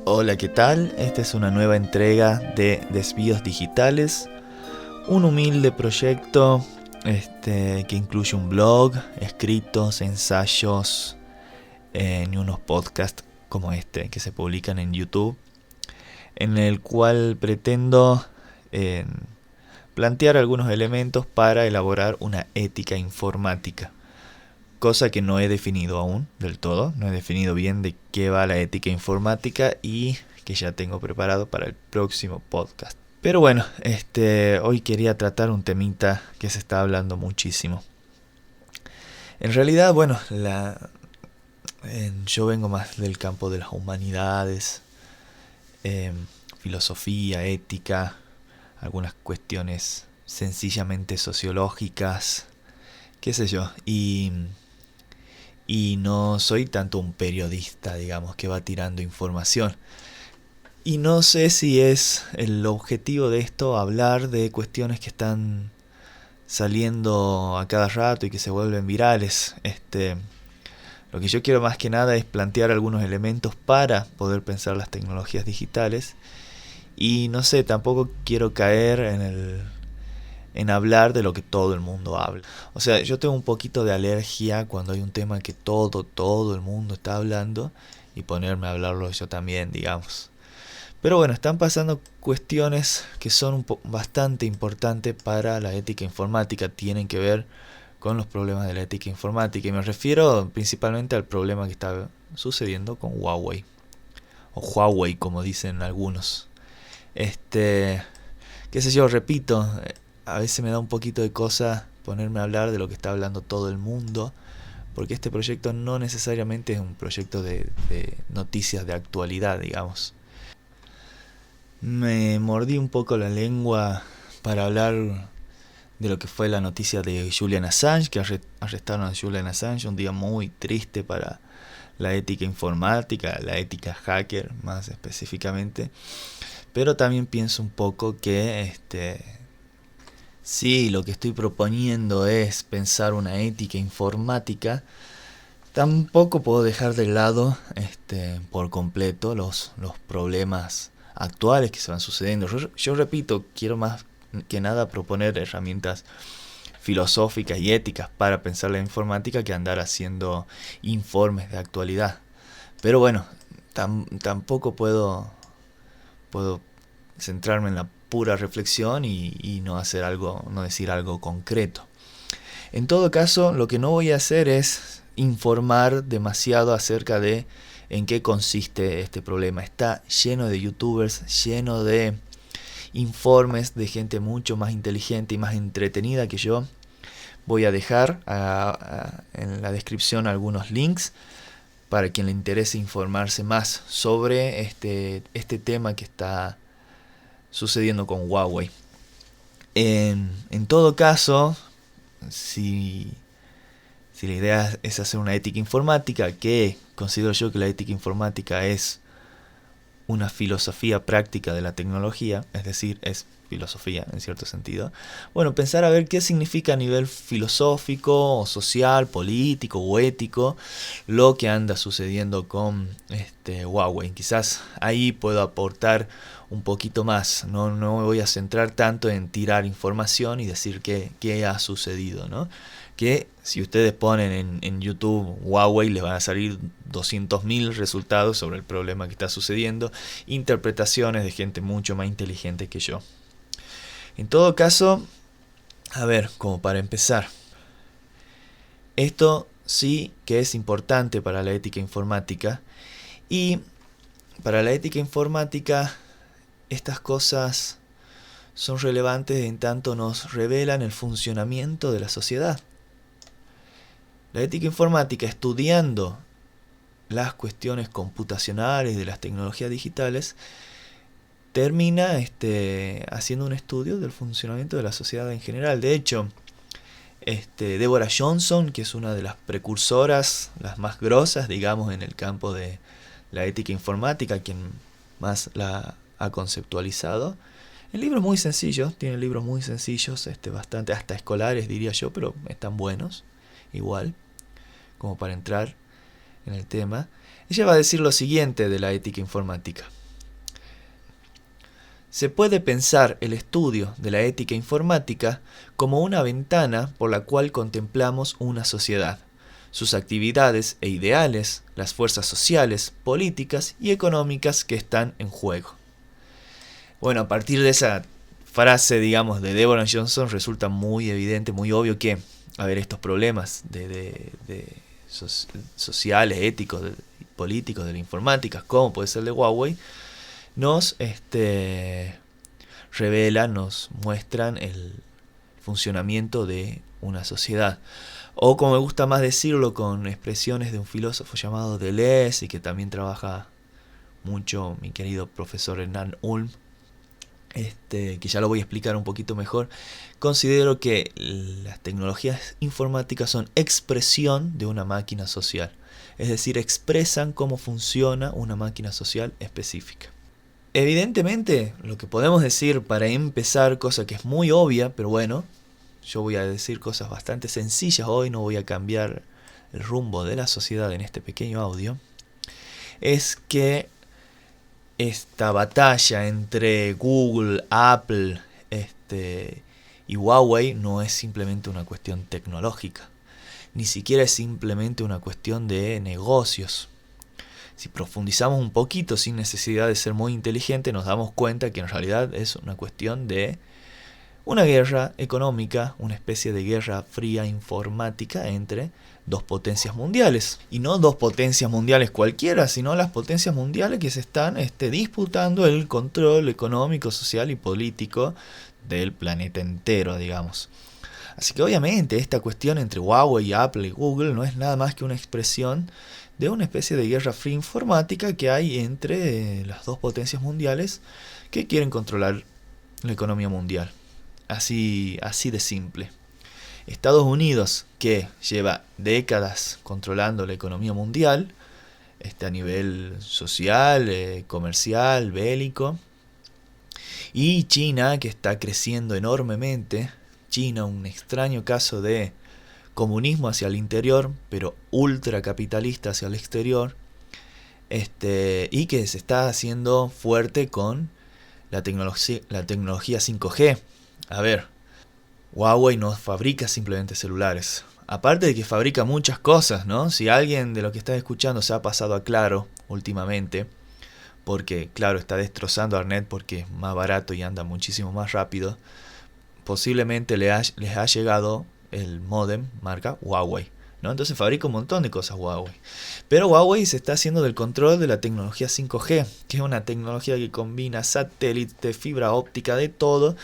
Hola, ¿qué tal? Esta es una nueva entrega de Desvíos Digitales, un humilde proyecto que incluye un blog, escritos, ensayos y unos podcasts como este que se publican en YouTube, en el cual pretendo plantear algunos elementos para elaborar una ética informática. Cosa que no he definido aún del todo, no he definido bien de qué va la ética informática y que ya tengo preparado para el próximo podcast. Pero bueno, hoy quería tratar un temita que se está hablando muchísimo. En realidad, bueno, yo vengo más del campo de las humanidades, filosofía, ética, algunas cuestiones sencillamente sociológicas, qué sé yo, y no soy tanto un periodista, digamos, que va tirando información. Y no sé si es el objetivo de esto hablar de cuestiones que están saliendo a cada rato y que se vuelven virales. Lo que yo quiero más que nada es plantear algunos elementos para poder pensar las tecnologías digitales. Y no sé, tampoco quiero caer en hablar de lo que todo el mundo habla. O sea, yo tengo un poquito de alergia cuando hay un tema que todo el mundo está hablando y ponerme a hablarlo yo también, digamos. Pero bueno, están pasando cuestiones que son bastante importantes para la ética informática. Tienen que ver con los problemas de la ética informática. Y me refiero principalmente al problema que está sucediendo con Huawei. O Huawei, como dicen algunos. Qué sé yo, repito, a veces me da un poquito de cosa ponerme a hablar de lo que está hablando todo el mundo, porque este proyecto no necesariamente es un proyecto de noticias de actualidad, digamos. Me mordí un poco la lengua para hablar de lo que fue la noticia de Julian Assange, que arrestaron a Julian Assange, un día muy triste para la ética informática, la ética hacker más específicamente. Pero también pienso un poco que sí, lo que estoy proponiendo es pensar una ética informática. Tampoco puedo dejar de lado por completo los problemas actuales que se van sucediendo. Yo repito, quiero más que nada proponer herramientas filosóficas y éticas para pensar la informática que andar haciendo informes de actualidad. Pero bueno, tampoco puedo centrarme en la pura reflexión y no hacer algo, no decir algo concreto. En todo caso, lo que no voy a hacer es informar demasiado acerca de en qué consiste este problema. Está lleno de youtubers, lleno de informes de gente mucho más inteligente y más entretenida que yo. Voy a dejar en la descripción algunos links para quien le interese informarse más sobre este tema que está sucediendo con Huawei. En todo caso, si la idea es hacer una ética informática, que considero yo que la ética informática es una filosofía práctica de la tecnología, es decir, es filosofía en cierto sentido. Bueno, pensar a ver qué significa a nivel filosófico, o social, político o ético lo que anda sucediendo con Huawei. Quizás ahí puedo aportar un poquito más. No me voy a centrar tanto en tirar información y decir qué ha sucedido, ¿no? Que si ustedes ponen en YouTube Huawei les van a salir 200.000 resultados sobre el problema que está sucediendo, interpretaciones de gente mucho más inteligente que yo. En todo caso, a ver, como para empezar, esto sí que es importante para la ética informática, y para la ética informática estas cosas son relevantes en tanto nos revelan el funcionamiento de la sociedad. La ética informática, estudiando las cuestiones computacionales de las tecnologías digitales, termina haciendo un estudio del funcionamiento de la sociedad en general. De hecho, Deborah Johnson, que es una de las precursoras, las más grosas, digamos, en el campo de la ética informática, quien más la ha conceptualizado, en libros muy sencillos, tiene libros muy sencillos, bastante hasta escolares diría yo, pero están buenos, igual, como para entrar en el tema. Ella va a decir lo siguiente de la ética informática. Se puede pensar el estudio de la ética informática como una ventana por la cual contemplamos una sociedad, sus actividades e ideales, las fuerzas sociales, políticas y económicas que están en juego. Bueno, a partir de esa frase, digamos, de Deborah Johnson, resulta muy evidente, muy obvio que, estos problemas sociales, éticos, políticos de la informática, como puede ser el de Huawei, nos revelan, nos muestran el funcionamiento de una sociedad. O como me gusta más decirlo con expresiones de un filósofo llamado Deleuze, y que también trabaja mucho mi querido profesor Hernán Ulm, que ya lo voy a explicar un poquito mejor, considero que las tecnologías informáticas son expresión de una máquina social. Es decir, expresan cómo funciona una máquina social específica. Evidentemente, lo que podemos decir para empezar, cosa que es muy obvia, pero bueno, yo voy a decir cosas bastante sencillas hoy, no voy a cambiar el rumbo de la sociedad en este pequeño audio, es que esta batalla entre Google, Apple y Huawei no es simplemente una cuestión tecnológica, ni siquiera es simplemente una cuestión de negocios. Si profundizamos un poquito sin necesidad de ser muy inteligente, nos damos cuenta que en realidad es una cuestión de una guerra económica, una especie de guerra fría informática entre dos potencias mundiales. Y no dos potencias mundiales cualquiera, sino las potencias mundiales que se están disputando el control económico, social y político del planeta entero, digamos. Así que obviamente esta cuestión entre Huawei, Apple y Google no es nada más que una expresión de una especie de guerra fría informática que hay entre las dos potencias mundiales que quieren controlar la economía mundial. Así de simple. Estados Unidos, que lleva décadas controlando la economía mundial, a nivel social, comercial, bélico, y China, que está creciendo enormemente. China, un extraño caso de comunismo hacia el interior, pero ultracapitalista hacia el exterior, y que se está haciendo fuerte con la tecnología 5G. A ver, Huawei no fabrica simplemente celulares. Aparte de que fabrica muchas cosas, ¿no? Si alguien de lo que está escuchando se ha pasado a Claro últimamente, porque Claro está destrozando a Arnet porque es más barato y anda muchísimo más rápido, posiblemente les ha llegado el módem marca Huawei, ¿no? Entonces fabrica un montón de cosas Huawei. Pero Huawei se está haciendo del control de la tecnología 5G, que es una tecnología que combina satélite, fibra óptica, de todo,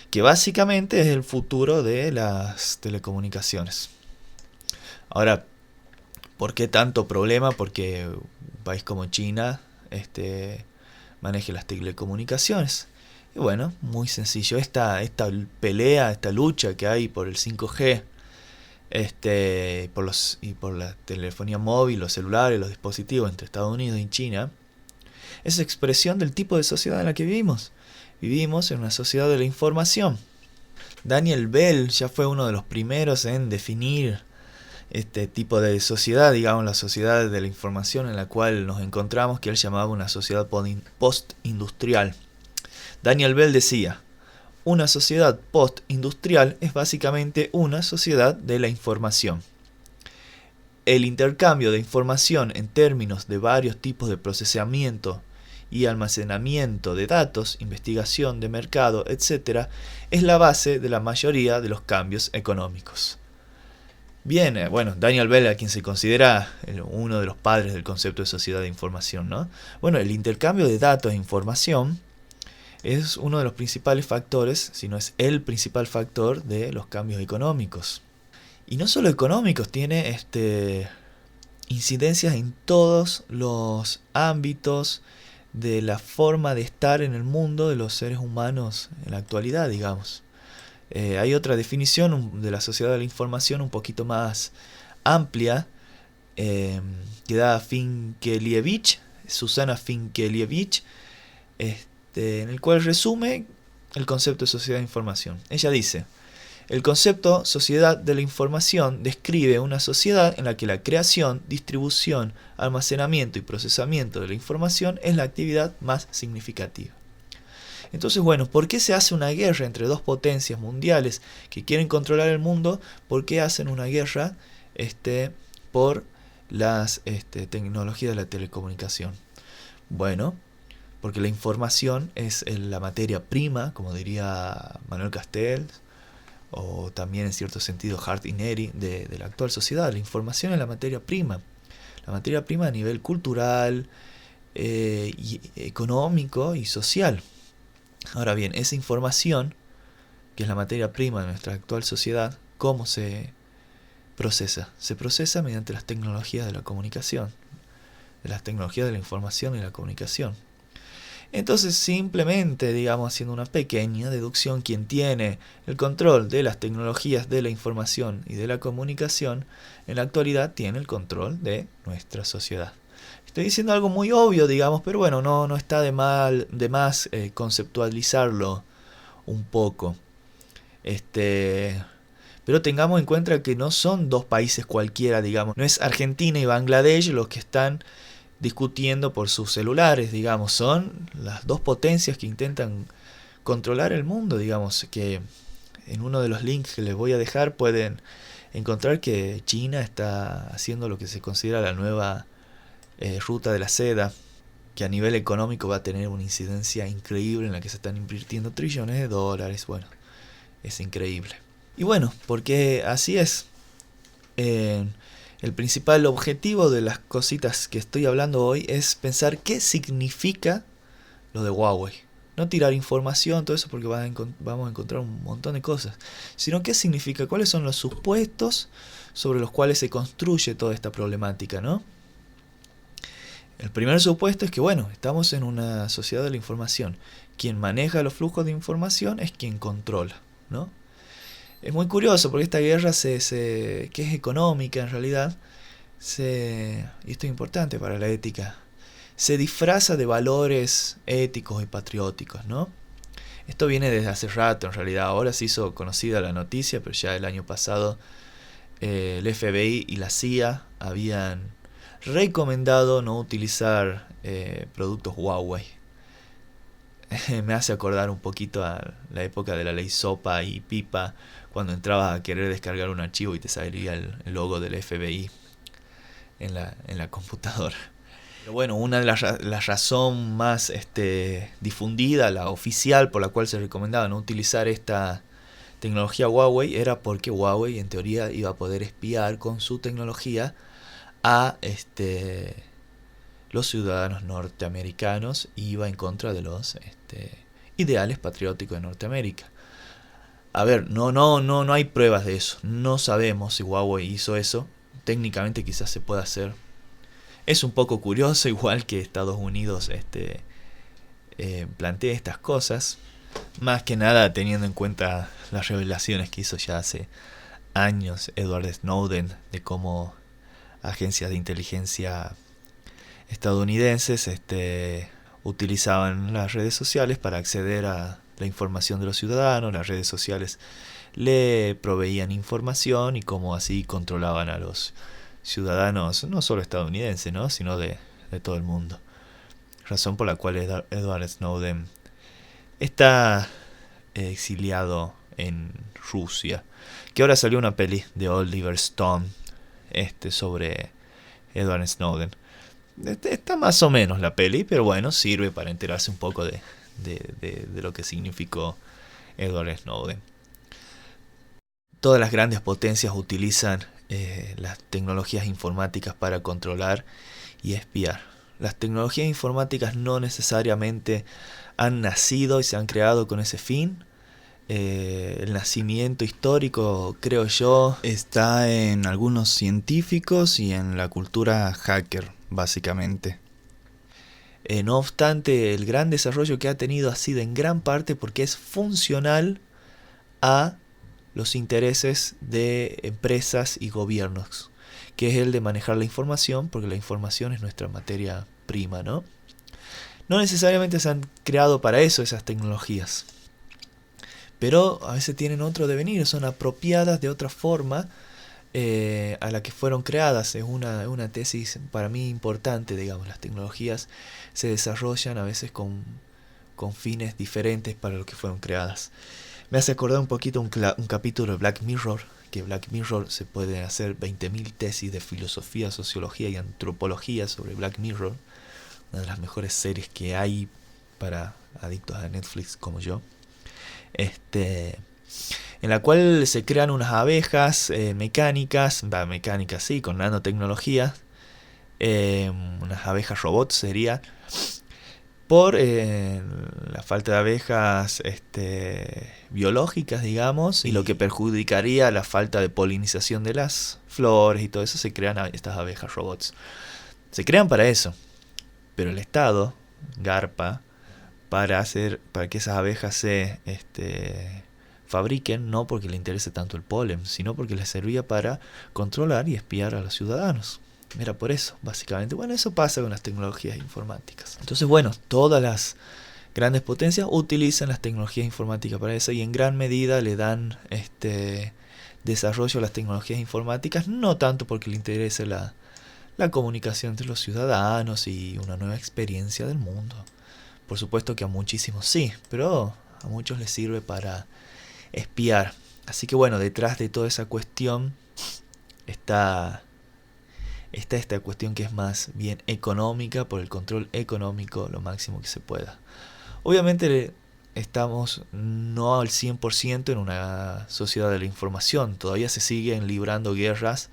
que básicamente es el futuro de las telecomunicaciones. Ahora, ¿por qué tanto problema? Porque un país como China maneje las telecomunicaciones. Y bueno, muy sencillo. Esta pelea, esta lucha que hay por el 5G, por la telefonía móvil, los celulares, los dispositivos entre Estados Unidos y China, es expresión del tipo de sociedad en la que vivimos. Vivimos en una sociedad de la información. Daniel Bell ya fue uno de los primeros en definir este tipo de sociedad, digamos la sociedad de la información en la cual nos encontramos, que él llamaba una sociedad post-industrial. Daniel Bell decía: una sociedad post-industrial es básicamente una sociedad de la información. El intercambio de información en términos de varios tipos de procesamiento y almacenamiento de datos, investigación de mercado, etc., es la base de la mayoría de los cambios económicos. Bien, bueno, Daniel Bell, a quien se considera uno de los padres del concepto de sociedad de información, ¿no? Bueno, el intercambio de datos e información es uno de los principales factores, si no es el principal factor de los cambios económicos. Y no solo económicos, tiene incidencias en todos los ámbitos de la forma de estar en el mundo de los seres humanos en la actualidad, digamos. Hay otra definición de la sociedad de la información un poquito más amplia, que da Susana Finkelievich, en el cual resume el concepto de sociedad de información. Ella dice: El concepto sociedad de la información describe una sociedad en la que la creación, distribución, almacenamiento y procesamiento de la información es la actividad más significativa. Entonces, bueno, ¿por qué se hace una guerra entre dos potencias mundiales que quieren controlar el mundo? ¿Por qué hacen una guerra por las tecnologías de la telecomunicación? Bueno, porque la información es la materia prima, como diría Manuel Castells, o también en cierto sentido Hart y Neri, de la actual sociedad. La información es la materia prima a nivel cultural, y económico y social. Ahora bien, esa información, que es la materia prima de nuestra actual sociedad, ¿cómo se procesa? Se procesa mediante las tecnologías de la comunicación, de las tecnologías de la información y la comunicación. Entonces, simplemente, digamos, haciendo una pequeña deducción, quien tiene el control de las tecnologías de la información y de la comunicación, en la actualidad tiene el control de nuestra sociedad. Estoy diciendo algo muy obvio, digamos, pero bueno, no está de más conceptualizarlo un poco. Pero tengamos en cuenta que no son dos países cualquiera, digamos. No es Argentina y Bangladesh los que están discutiendo por sus celulares, digamos. Son las dos potencias que intentan controlar el mundo, digamos. Que en uno de los links que les voy a dejar pueden encontrar que China está haciendo lo que se considera la nueva ruta de la seda, que a nivel económico va a tener una incidencia increíble, en la que se están invirtiendo trillones de dólares. Bueno, es increíble. Y bueno, porque así es. El principal objetivo de las cositas que estoy hablando hoy es pensar qué significa lo de Huawei. No tirar información, todo eso, porque vamos a encontrar un montón de cosas. Sino qué significa, cuáles son los supuestos sobre los cuales se construye toda esta problemática, ¿no? El primer supuesto es que, bueno, estamos en una sociedad de la información. Quien maneja los flujos de información es quien controla, ¿no? Es muy curioso porque esta guerra, que es económica en realidad, y esto es importante para la ética, se disfraza de valores éticos y patrióticos, ¿no? Esto viene desde hace rato en realidad. Ahora se hizo conocida la noticia, pero ya el año pasado el FBI y la CIA habían recomendado no utilizar productos Huawei. Me hace acordar un poquito a la época de la ley Sopa y Pipa, cuando entrabas a querer descargar un archivo y te salía el logo del FBI en la computadora. Pero bueno, una de las razones más difundida, la oficial, por la cual se recomendaba no utilizar esta tecnología Huawei, era porque Huawei en teoría iba a poder espiar con su tecnología a los ciudadanos norteamericanos, y iba en contra de los ideales patrióticos de Norteamérica. A ver, no hay pruebas de eso. No sabemos si Huawei hizo eso. Técnicamente quizás se pueda hacer. Es un poco curioso, igual que Estados Unidos plantea estas cosas. Más que nada teniendo en cuenta las revelaciones que hizo ya hace años Edward Snowden, de cómo agencias de inteligencia estadounidenses utilizaban las redes sociales para acceder a la información de los ciudadanos. Las redes sociales le proveían información y cómo así controlaban a los ciudadanos, no solo estadounidenses, ¿no?, sino de todo el mundo. Razón por la cual Edward Snowden está exiliado en Rusia. Que ahora salió una peli de Oliver Stone sobre Edward Snowden. Está más o menos la peli, pero bueno, sirve para enterarse un poco de lo que significó Edward Snowden. Todas las grandes potencias utilizan las tecnologías informáticas para controlar y espiar. Las tecnologías informáticas no necesariamente han nacido y se han creado con ese fin. El nacimiento histórico, creo yo, está en algunos científicos y en la cultura hacker, básicamente. No obstante, el gran desarrollo que ha tenido ha sido en gran parte porque es funcional a los intereses de empresas y gobiernos, que es el de manejar la información, porque la información es nuestra materia prima, ¿no? No necesariamente se han creado para eso esas tecnologías, pero a veces tienen otro devenir, son apropiadas de otra forma a la que fueron creadas. Es una tesis para mí importante, digamos. Las tecnologías se desarrollan a veces con fines diferentes para lo que fueron creadas. Me hace acordar un poquito un capítulo de Black Mirror, que Black Mirror se puede hacer 20.000 tesis de filosofía, sociología y antropología sobre Black Mirror, una de las mejores series que hay para adictos a Netflix como yo. En la cual se crean unas abejas mecánicas sí, con nanotecnología, unas abejas robots sería, por la falta de abejas biológicas, digamos, y lo que perjudicaría la falta de polinización de las flores y todo eso, se crean estas abejas robots. Se crean para eso, pero el Estado garpa para que esas abejas se fabriquen, no porque le interese tanto el polen, sino porque les servía para controlar y espiar a los ciudadanos. Era por eso, básicamente. Bueno, eso pasa con las tecnologías informáticas. Entonces, bueno, todas las grandes potencias utilizan las tecnologías informáticas para eso y en gran medida le dan desarrollo a las tecnologías informáticas, no tanto porque le interese la comunicación entre los ciudadanos y una nueva experiencia del mundo. Por supuesto que a muchísimos sí, pero a muchos les sirve para espiar. Así que bueno, detrás de toda esa cuestión está esta cuestión que es más bien económica, por el control económico lo máximo que se pueda. Obviamente estamos no al 100% en una sociedad de la información, todavía se siguen librando guerras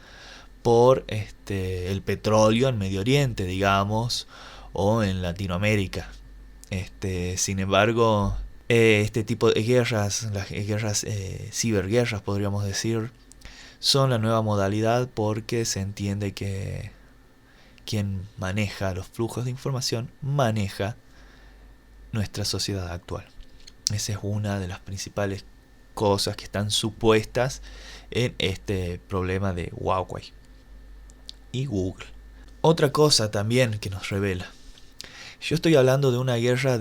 por el petróleo en Medio Oriente, digamos, o en Latinoamérica. Sin embargo, este tipo de guerras, las guerras ciberguerras podríamos decir, son la nueva modalidad porque se entiende que quien maneja los flujos de información maneja nuestra sociedad actual. Esa es una de las principales cosas que están supuestas en este problema de Huawei y Google. Otra cosa también que nos revela. Yo estoy hablando de una guerra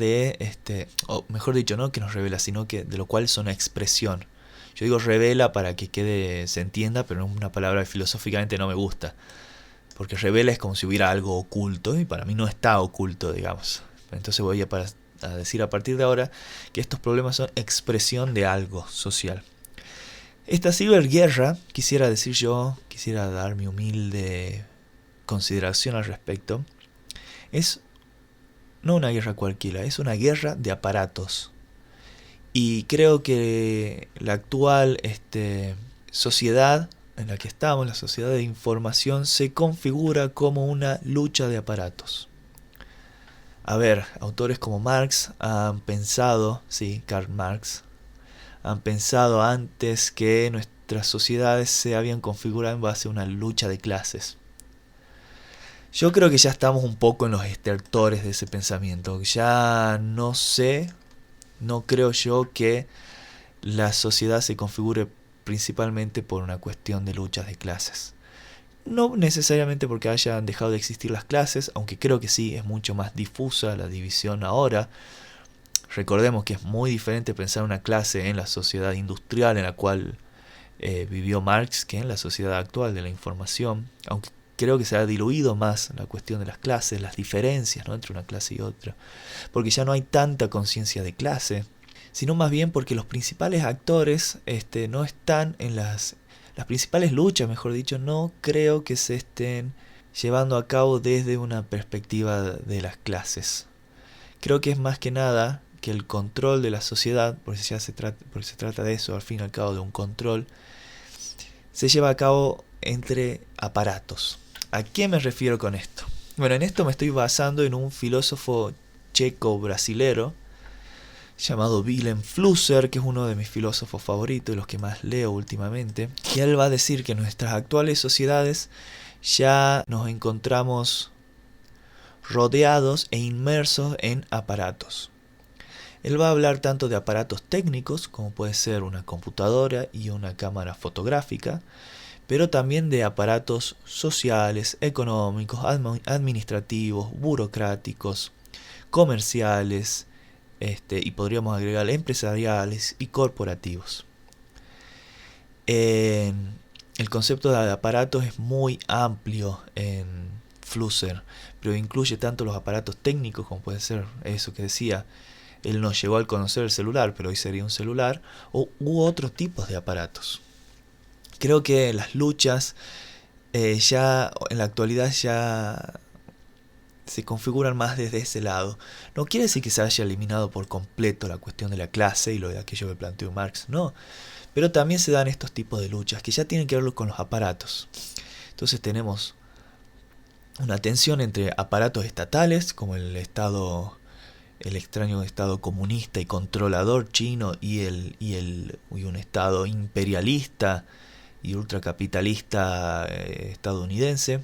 o mejor dicho, no que nos revela, sino que de lo cual es una expresión. Yo digo revela para que se entienda, pero es una palabra que filosóficamente no me gusta. Porque revela es como si hubiera algo oculto, y para mí no está oculto, digamos. Entonces voy a decir a partir de ahora que estos problemas son expresión de algo social. Esta ciberguerra, quisiera dar mi humilde consideración al respecto, es no una guerra cualquiera, es una guerra de aparatos. Y creo que la actual sociedad en la que estamos, la sociedad de información, se configura como una lucha de aparatos. A ver, autores como Marx han pensado, Karl Marx, han pensado antes que nuestras sociedades se habían configurado en base a una lucha de clases. Yo creo que ya estamos un poco en los estertores de ese pensamiento. Ya no creo yo que la sociedad se configure principalmente por una cuestión de luchas de clases. No necesariamente porque hayan dejado de existir las clases, aunque creo que sí, es mucho más difusa la división ahora. Recordemos que es muy diferente pensar una clase en la sociedad industrial en la cual vivió Marx que en la sociedad actual de la información, aunque creo que se ha diluido más la cuestión de las clases, las diferencias, ¿no?, entre una clase y otra, porque ya no hay tanta conciencia de clase, sino más bien porque los principales actores no están en las principales luchas, mejor dicho, no creo que se estén llevando a cabo desde una perspectiva de las clases. Creo que es más que nada que el control de la sociedad, porque se trata de eso, al fin y al cabo de un control, se lleva a cabo entre aparatos. ¿A qué me refiero con esto? Bueno, en esto me estoy basando en un filósofo checo-brasilero llamado Willem Flusser, que es uno de mis filósofos favoritos y los que más leo últimamente, y él va a decir que en nuestras actuales sociedades ya nos encontramos rodeados e inmersos en aparatos. Él va a hablar tanto de aparatos técnicos, como puede ser una computadora y una cámara fotográfica, pero también de aparatos sociales, económicos, administrativos, burocráticos, comerciales, y podríamos agregar empresariales y corporativos. El concepto de aparatos es muy amplio en Flusser, pero incluye tanto los aparatos técnicos, como puede ser eso que decía, él no llegó a conocer el celular, pero hoy sería un celular, u otros tipos de aparatos. Creo que las luchas ya en la actualidad ya se configuran más desde ese lado. No quiere decir que se haya eliminado por completo la cuestión de la clase y lo de aquello que planteó Marx, no. Pero también se dan estos tipos de luchas que ya tienen que ver con los aparatos. Entonces tenemos una tensión entre aparatos estatales, como el extraño estado comunista y controlador chino y un estado imperialista y ultracapitalista estadounidense.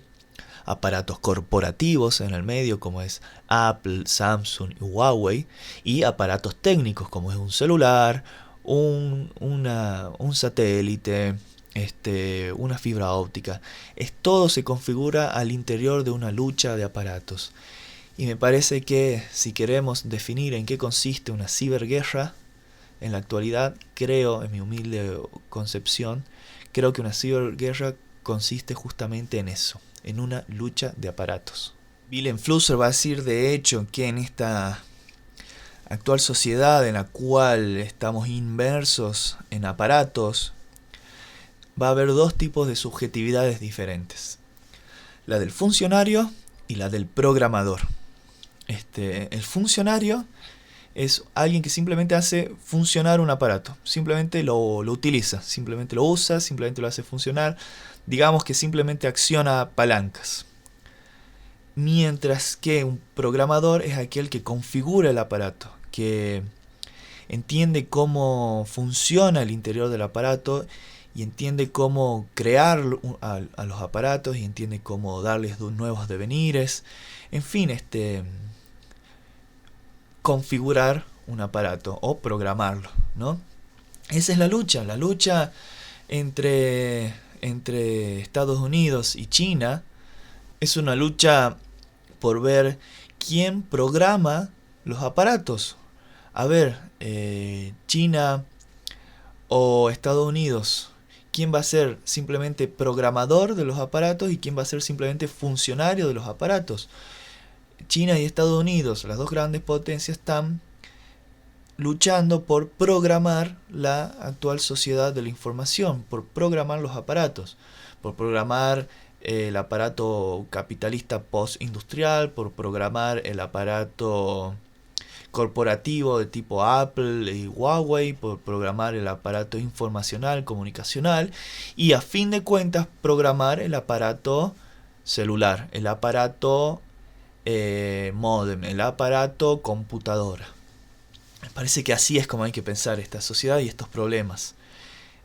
Aparatos corporativos en el medio, como es Apple, Samsung y Huawei, y aparatos técnicos, como es un celular, un satélite, una fibra óptica. Todo se configura al interior de una lucha de aparatos. Y me parece que si queremos definir en qué consiste una ciberguerra, en la actualidad, creo, en mi humilde concepción, creo que una ciberguerra consiste justamente en eso, en una lucha de aparatos. Wilhelm Flusser va a decir de hecho que en esta actual sociedad en la cual estamos inmersos en aparatos, va a haber dos tipos de subjetividades diferentes. La del funcionario y la del programador. El funcionario es alguien que simplemente hace funcionar un aparato. Simplemente lo utiliza, simplemente lo usa, simplemente lo hace funcionar. Digamos que simplemente acciona palancas. Mientras que un programador es aquel que configura el aparato, que entiende cómo funciona el interior del aparato y entiende cómo crear a los aparatos y entiende cómo darles nuevos devenires. En fin, configurar un aparato o programarlo, ¿no? Esa es la lucha entre Estados Unidos y China. Es una lucha por ver quién programa los aparatos. A ver, China o Estados Unidos, ¿quién va a ser simplemente programador de los aparatos y quién va a ser simplemente funcionario de los aparatos? China y Estados Unidos, las dos grandes potencias, están luchando por programar la actual sociedad de la información, por programar los aparatos, por programar el aparato capitalista postindustrial, por programar el aparato corporativo de tipo Apple y Huawei, por programar el aparato informacional, comunicacional y a fin de cuentas programar el aparato celular, el aparato modem, el aparato computadora. Me parece que así es como hay que pensar esta sociedad y estos problemas.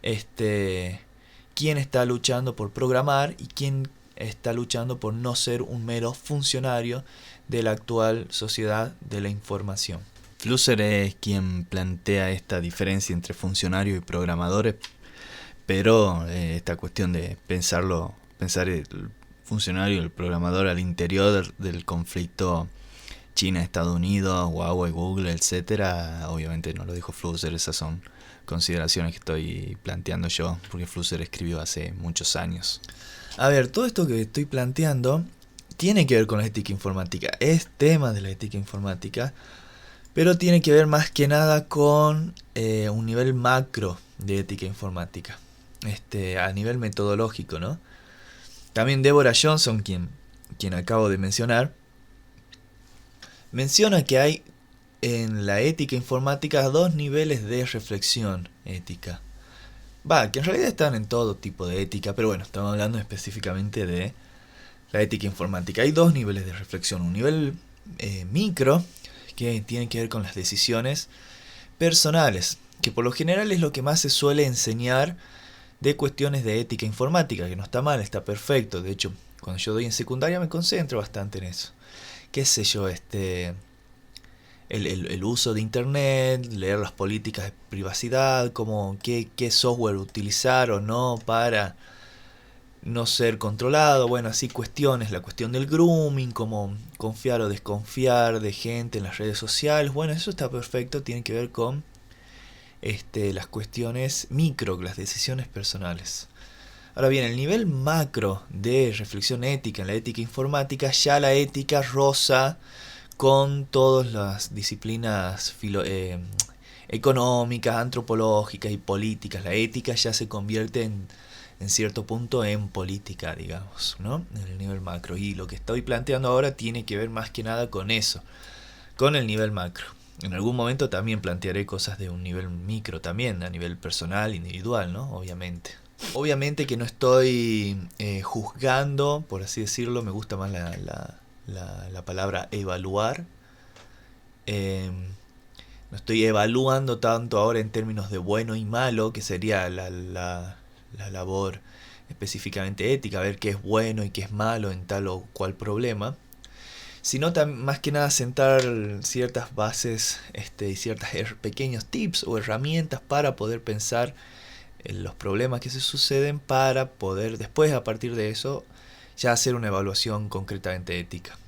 ¿Quién está luchando por programar y quién está luchando por no ser un mero funcionario de la actual sociedad de la información? Flusser es quien plantea esta diferencia entre funcionarios y programadores, pero esta cuestión de pensar el funcionario y el programador al interior del conflicto China, Estados Unidos, Huawei, Google, etcétera, obviamente no lo dijo Flusser, esas son consideraciones que estoy planteando yo, porque Flusser escribió hace muchos años. A ver, todo esto que estoy planteando tiene que ver con la ética informática, es tema de la ética informática, pero tiene que ver más que nada con un nivel macro de ética informática, a nivel metodológico, ¿no? También Deborah Johnson, quien acabo de mencionar, menciona que hay en la ética informática dos niveles de reflexión ética. Que en realidad están en todo tipo de ética, pero bueno, estamos hablando específicamente de la ética informática. Hay dos niveles de reflexión. Un nivel micro, que tiene que ver con las decisiones personales, que por lo general es lo que más se suele enseñar de cuestiones de ética informática, que no está mal, está perfecto. De hecho, cuando yo doy en secundaria me concentro bastante en eso. Qué sé yo, el uso de internet, leer las políticas de privacidad, qué software utilizar o no para no ser controlado, bueno, así cuestiones, la cuestión del grooming, como confiar o desconfiar de gente en las redes sociales, bueno, eso está perfecto, tiene que ver con las cuestiones micro, las decisiones personales. Ahora bien, el nivel macro de reflexión ética en la ética informática, ya la ética roza con todas las disciplinas económicas, antropológicas y políticas. La ética ya se convierte en cierto punto en política, digamos, ¿no? En el nivel macro. Y lo que estoy planteando ahora tiene que ver más que nada con eso, con el nivel macro. En algún momento también plantearé cosas de un nivel micro también, a nivel personal, individual, ¿no? Obviamente. Obviamente que no estoy juzgando, por así decirlo, me gusta más la palabra evaluar. Eh, no estoy evaluando tanto ahora en términos de bueno y malo, que sería la labor específicamente ética, ver qué es bueno y qué es malo en tal o cual problema, sino más que nada sentar ciertas bases y ciertos pequeños tips o herramientas para poder pensar en los problemas que se suceden para poder después, a partir de eso, ya hacer una evaluación concretamente ética.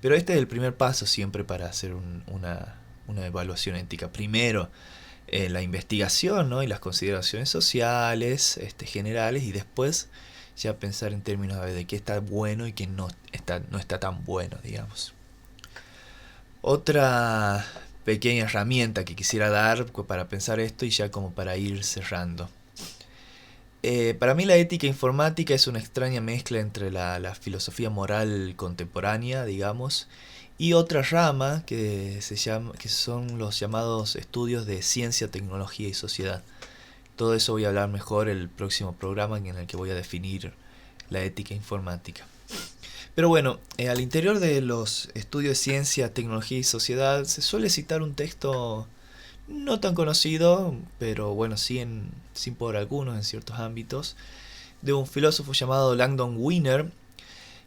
Pero este es el primer paso siempre para hacer una evaluación ética. Primero, la investigación, ¿no? Y las consideraciones sociales, generales, y después ya pensar en términos de qué está bueno y qué no está tan bueno, digamos. Otra pequeña herramienta que quisiera dar para pensar esto y ya como para ir cerrando. Para mí la ética informática es una extraña mezcla entre la filosofía moral contemporánea, digamos, y otra rama que son los llamados estudios de ciencia, tecnología y sociedad. Todo eso voy a hablar mejor el próximo programa en el que voy a definir la ética informática. Pero bueno, al interior de los estudios de ciencia, tecnología y sociedad se suele citar un texto no tan conocido, pero bueno, sí por algunos en ciertos ámbitos, de un filósofo llamado Langdon Winner,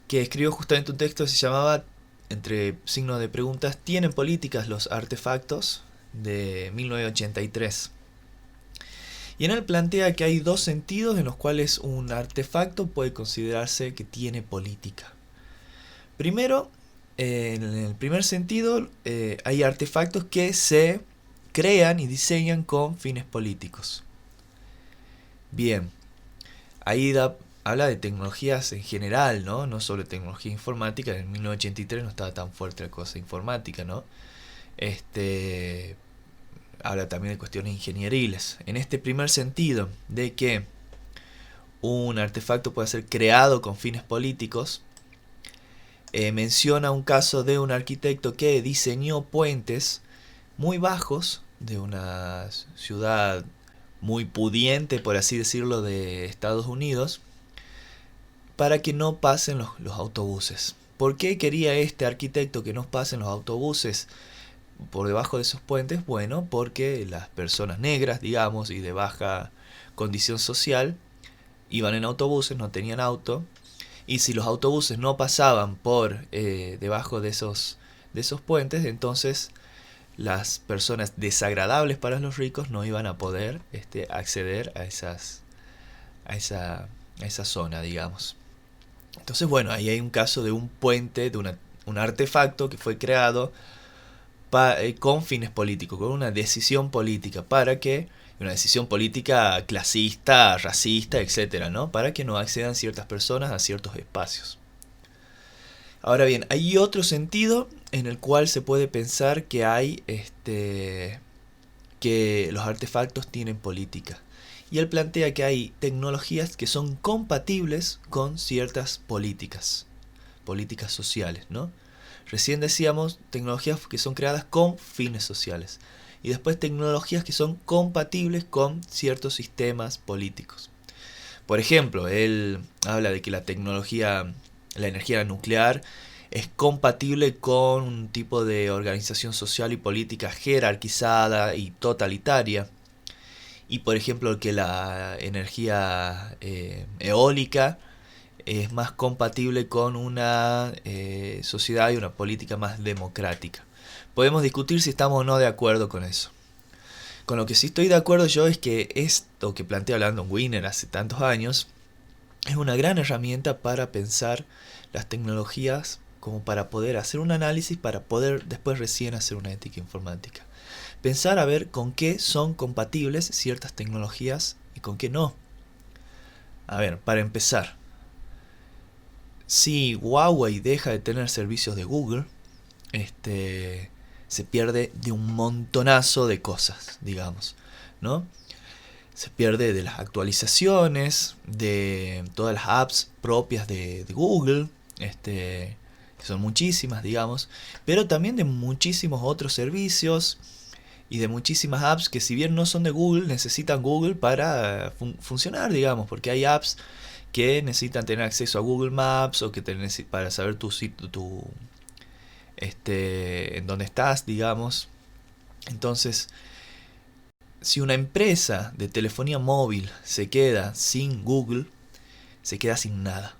que escribió justamente un texto que se llamaba, entre signos de preguntas, ¿tienen políticas los artefactos?, de 1983. Y en él plantea que hay dos sentidos en los cuales un artefacto puede considerarse que tiene política. Primero, en el primer sentido, hay artefactos que se crean y diseñan con fines políticos. Bien, ahí habla de tecnologías en general, ¿no? No solo tecnología informática. En 1983 no estaba tan fuerte la cosa informática, ¿no? Habla también de cuestiones ingenieriles. En este primer sentido, de que un artefacto puede ser creado con fines políticos, menciona un caso de un arquitecto que diseñó puentes muy bajos de una ciudad muy pudiente, por así decirlo, de Estados Unidos, para que no pasen los autobuses. ¿Por qué quería este arquitecto que no pasen los autobuses por debajo de esos puentes? Bueno, porque las personas negras, digamos, y de baja condición social, iban en autobuses, no tenían auto, y si los autobuses no pasaban por debajo de esos puentes, entonces las personas desagradables para los ricos no iban a poder acceder a esa zona, digamos. Entonces, bueno, ahí hay un caso de un puente, de un artefacto que fue creado con fines políticos, con una decisión política, una decisión política clasista, racista, etcétera, ¿no? Para que no accedan ciertas personas a ciertos espacios. Ahora bien, hay otro sentido en el cual se puede pensar que hay que los artefactos tienen política. Y él plantea que hay tecnologías que son compatibles con ciertas políticas sociales, ¿no? Recién decíamos tecnologías que son creadas con fines sociales. Y después tecnologías que son compatibles con ciertos sistemas políticos. Por ejemplo, él habla de que la energía nuclear es compatible con un tipo de organización social y política jerarquizada y totalitaria. Y por ejemplo que la energía eólica es más compatible con una sociedad y una política más democrática. Podemos discutir si estamos o no de acuerdo con eso. Con lo que sí estoy de acuerdo yo es que esto que plantea Landon Winner hace tantos años es una gran herramienta para pensar las tecnologías, como para poder hacer un análisis, para poder después recién hacer una ética informática. Pensar a ver con qué son compatibles ciertas tecnologías y con qué no. A ver, para empezar, si Huawei deja de tener servicios de Google, se pierde de un montonazo de cosas, digamos, ¿no? Se pierde de las actualizaciones, de todas las apps propias de Google, que son muchísimas, digamos, pero también de muchísimos otros servicios y de muchísimas apps que, si bien no son de Google, necesitan Google para funcionar, digamos, porque hay apps que necesitan tener acceso a Google Maps, o que para saber tu sitio, en dónde estás, digamos. Entonces, si una empresa de telefonía móvil se queda sin Google, se queda sin nada.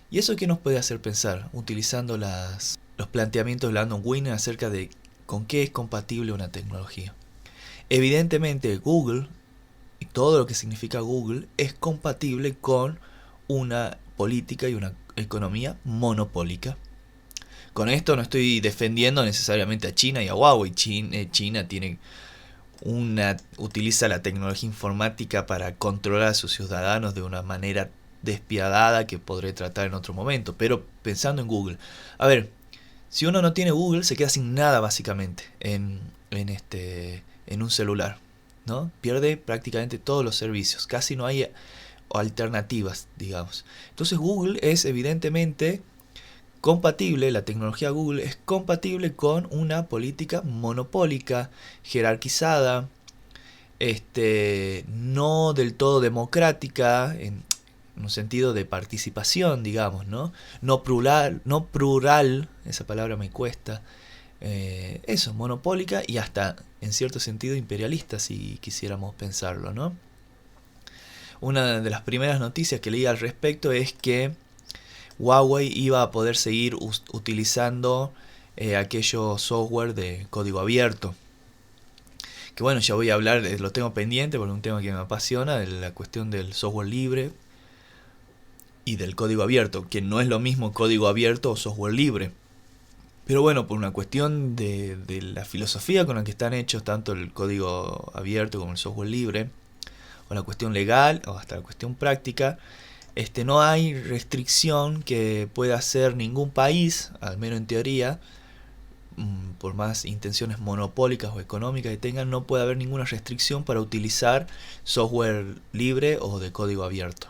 ¿Y eso qué nos puede hacer pensar? Utilizando los planteamientos de Landon Winer acerca de con qué es compatible una tecnología. Evidentemente, Google y todo lo que significa Google es compatible con una política y una economía monopólica. Con esto no estoy defendiendo necesariamente a China y a Huawei. China utiliza la tecnología informática para controlar a sus ciudadanos de una manera despiadada que podré tratar en otro momento. Pero pensando en Google, a ver, si uno no tiene Google, se queda sin nada básicamente en un celular, ¿no? Pierde prácticamente todos los servicios, casi no hay alternativas, digamos. Entonces Google es evidentemente compatible, la tecnología Google es compatible con una política monopólica, jerarquizada, no del todo democrática, en un sentido de participación, digamos, ¿no? No plural, esa palabra me cuesta. Eso, monopólica y hasta en cierto sentido imperialista, si quisiéramos pensarlo, ¿no? Una de las primeras noticias que leí al respecto es que Huawei iba a poder seguir utilizando aquellos software de código abierto. Que bueno, ya voy a hablar, lo tengo pendiente porque es un tema que me apasiona, de la cuestión del software libre y del código abierto, que no es lo mismo código abierto o software libre. Pero bueno, por una cuestión de la filosofía con la que están hechos tanto el código abierto como el software libre, o la cuestión legal o hasta la cuestión práctica, no hay restricción que pueda hacer ningún país, al menos en teoría, por más intenciones monopólicas o económicas que tengan, no puede haber ninguna restricción para utilizar software libre o de código abierto.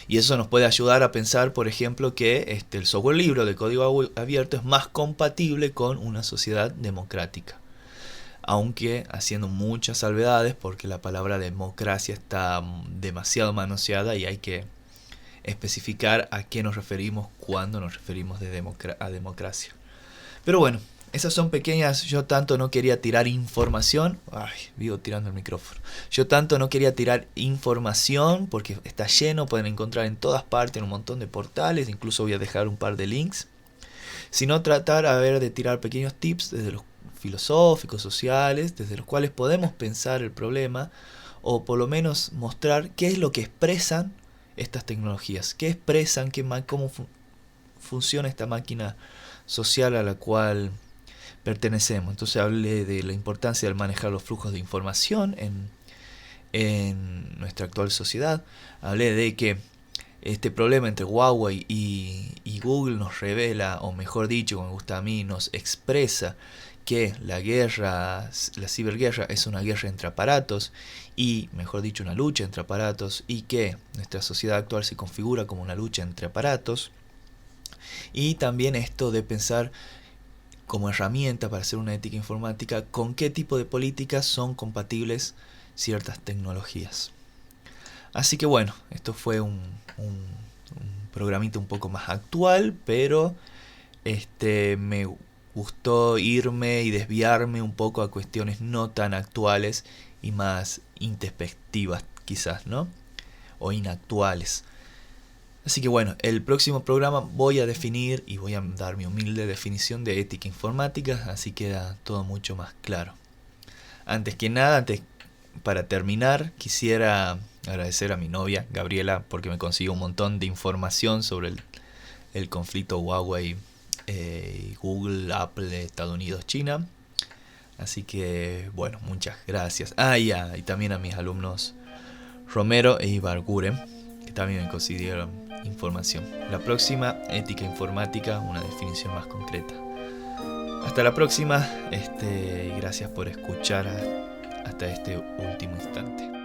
Y eso nos puede ayudar a pensar, por ejemplo, que el software libre o de código abierto es más compatible con una sociedad democrática. Aunque haciendo muchas salvedades, porque la palabra democracia está demasiado manoseada y hay que especificar a qué nos referimos cuando nos referimos a democracia. Pero bueno, esas son pequeñas. Yo tanto no quería tirar información. Ay, vivo tirando el micrófono. Yo tanto no quería tirar información porque está lleno, pueden encontrar en todas partes, en un montón de portales. Incluso voy a dejar un par de links. Sino tratar de tirar pequeños tips desde los filosóficos, sociales, desde los cuales podemos pensar el problema, o por lo menos mostrar qué es lo que expresan estas tecnologías, qué expresan, cómo funciona esta máquina social a la cual pertenecemos. Entonces hablé de la importancia de manejar los flujos de información en nuestra actual sociedad. Hablé de que este problema entre Huawei y Google nos revela, o mejor dicho, como me gusta a mí, nos expresa que la ciberguerra es una guerra entre aparatos, y mejor dicho, una lucha entre aparatos, y que nuestra sociedad actual se configura como una lucha entre aparatos. Y también esto de pensar como herramienta para hacer una ética informática, con qué tipo de políticas son compatibles ciertas tecnologías. Así que bueno, esto fue un programita un poco más actual, pero me gustó irme y desviarme un poco a cuestiones no tan actuales y más introspectivas quizás, ¿no? O inactuales. Así que bueno, el próximo programa voy a definir y voy a dar mi humilde definición de ética informática, así queda todo mucho más claro. Antes que nada, para terminar, quisiera agradecer a mi novia, Gabriela, porque me consiguió un montón de información sobre el conflicto Huawei, Google, Apple, Estados Unidos, China. Así que, bueno, muchas gracias. Y también a mis alumnos Romero e Ibarguren, que también me consiguieron información. La próxima, ética informática, una definición más concreta. Hasta la próxima, y gracias por escuchar hasta este último instante.